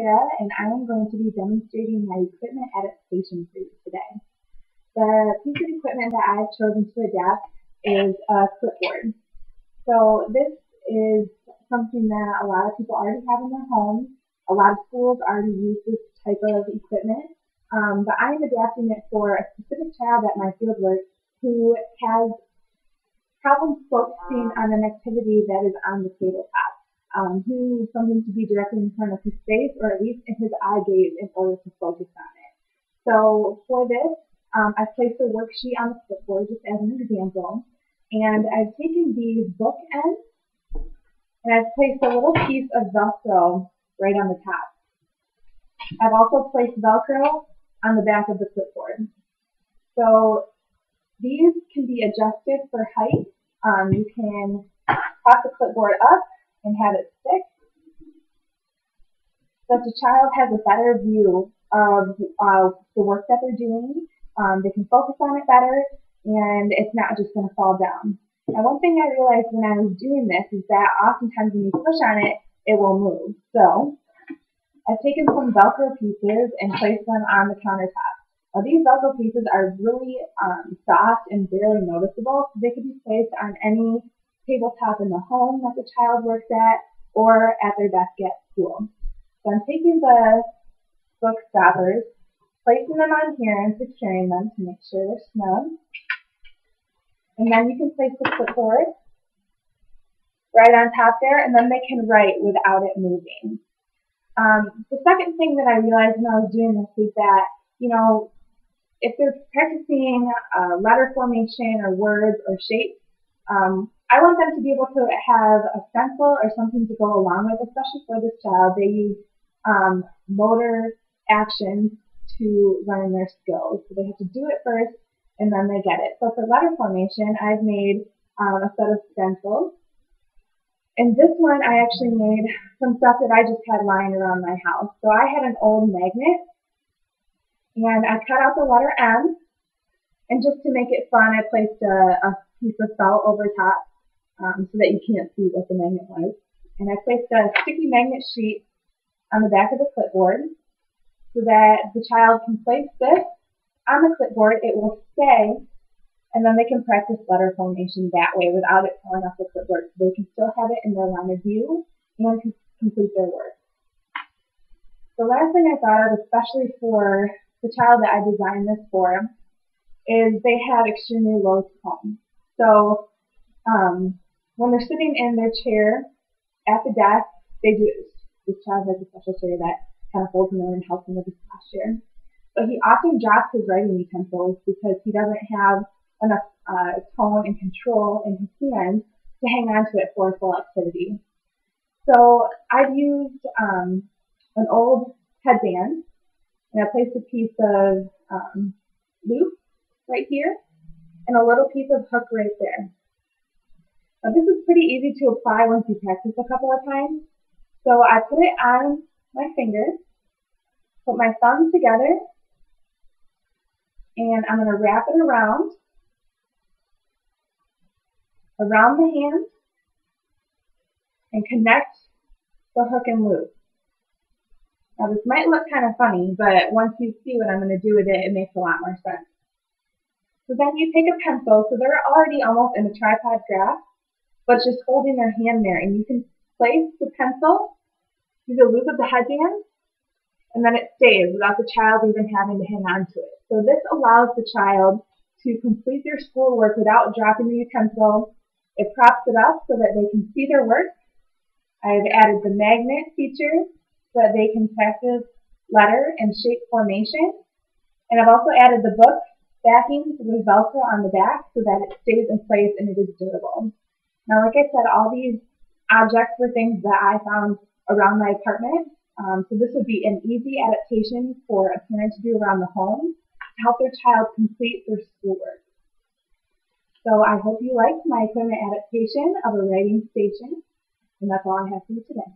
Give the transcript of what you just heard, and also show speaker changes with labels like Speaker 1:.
Speaker 1: Sarah, and I am going to be demonstrating my equipment adaptation for you today. The piece of equipment that I've chosen to adapt is a clipboard. So this is something that a lot of people already have in their homes. A lot of schools already use this type of equipment, but I am adapting it for a specific child at my fieldwork who has problems focusing on an activity that is on the tabletop. He needs something to be directly in front of his face, or at least in his eye gaze, in order to focus on it. So for this, I've placed a worksheet on the clipboard just as an example, and I've taken these bookends and I've placed a little piece of Velcro right on the top. I've also placed Velcro on the back of the clipboard. So these can be adjusted for height. You can prop the clipboard up and have it stick. So if the child has a better view of the work that they're doing, they can focus on it better, and it's not just going to fall down. And one thing I realized when I was doing this is that oftentimes when you push on it, it will move. So I've taken some Velcro pieces and placed them on the countertop. Now these Velcro pieces are really soft and barely noticeable, so they can be placed on any tabletop in the home that the child works at or at their desk at school. So I'm taking the book stoppers, placing them on here and securing them to make sure they're snug. And then you can place the clipboard right on top there, and then they can write without it moving. The second thing that I realized when I was doing this is that, if they're practicing letter formation or words or shapes, I want them to be able to have a stencil or something to go along with, especially for this child. They use motor actions to learn their skills. So they have to do it first, and then they get it. So for letter formation, I've made a set of stencils. And this one I actually made from stuff that I just had lying around my house. So I had an old magnet, and I cut out the letter M, and just to make it fun, I placed a piece of felt over top so that you can't see what the magnet was. And I placed a sticky magnet sheet on the back of the clipboard so that the child can place this on the clipboard, it will stay, and then they can practice letter formation that way without it falling off the clipboard. So they can still have it in their line of view and complete their work. The last thing I thought of, especially for the child that I designed this for, is they have extremely low tone. So when they're sitting in their chair at the desk, this child has a special chair that kind of holds him in and helps him with his posture. But he often drops his writing utensils because he doesn't have enough tone and control in his hands to hang on to it for a full activity. So I've used an old headband, and I placed a piece of loop right here and a little piece of hook right there. Now this is pretty easy to apply once you practice a couple of times. So I put it on my fingers, put my thumbs together, and I'm going to wrap it around the hand and connect the hook and loop. Now this might look kind of funny, but once you see what I'm going to do with it, it makes a lot more sense. So then you take a pencil, so they're already almost in a tripod grasp, but it's just holding their hand there, and you can place the pencil through the loop of the headband, and then it stays without the child even having to hang on to it. So this allows the child to complete their schoolwork without dropping the utensil. It props it up so that they can see their work. I've added the magnet feature so that they can practice letter and shape formation. And I've also added the book backing with Velcro on the back so that it stays in place and it is durable. Now, like I said, all these objects were things that I found around my apartment. So this would be an easy adaptation for a parent to do around the home to help their child complete their schoolwork. So I hope you liked my equipment adaptation of a writing station, and that's all I have for you today.